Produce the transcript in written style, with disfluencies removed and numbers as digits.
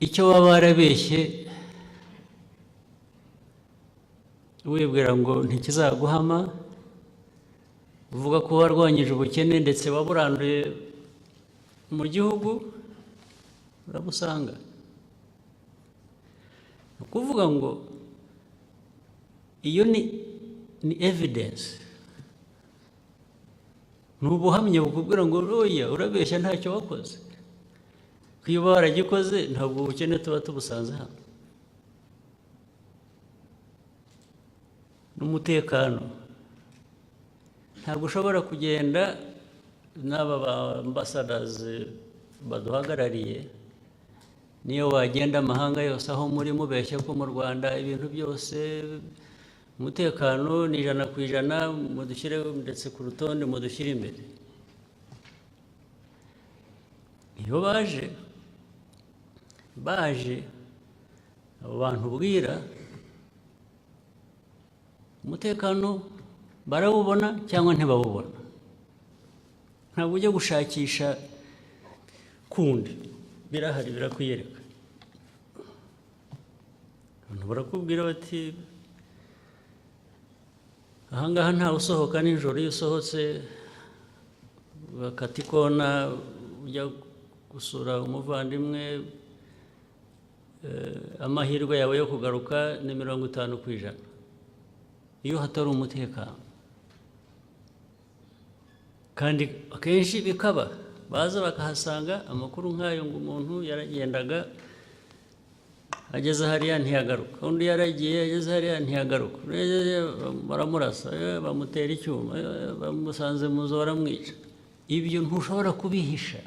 icyo baba barabeshye wibwira ngo ntikizaguhama, uvuga ko warwanyije ubukene ndetse waburanduye mu gihugu, urabusanga. Ni ukuvuga ngo iyo ni evidence, ni ubuhamya bukubwira ngo oya urabeshya ntacyo wakoze. Iyo uba waragikoze ntabwo ubukene tuba tubusanze hano. N'umutekano ntabwo ushobora kugenda n'aba ba ambassadors baduhagarariye, niyo wagenda amahanga yose aho muri mubeshya ko mu Rwanda ibintu byose umutekano ni 100%, mudushyire ndetse ku rutonde mudushyire imbere. Iyo baje abo bantu ubwira umutekano barawubona cyangwa ntibawubona, ntabwo ujya gushakisha kundi, birahari birakwiyereka. Abantu barakubwira bati ahangaha ntawe usohoka nijoro, iyo usohotse bakata ikona ujya gusura umuvandimwe, amahirwe yawe yo kugaruka ni 50%. Iyo hatari umutekano, kandi akenshi bikaba baza bakahasanga amakuru nk'ayo ngo umuntu yaragendaga ageze hariya ntiyagaruka, undi yaragiye ageze hariya ntiyagaruka, baramurasa, bamutera icyuma, bamusanze mu nzu baramwica. Ibyo ntushobora kubihisha.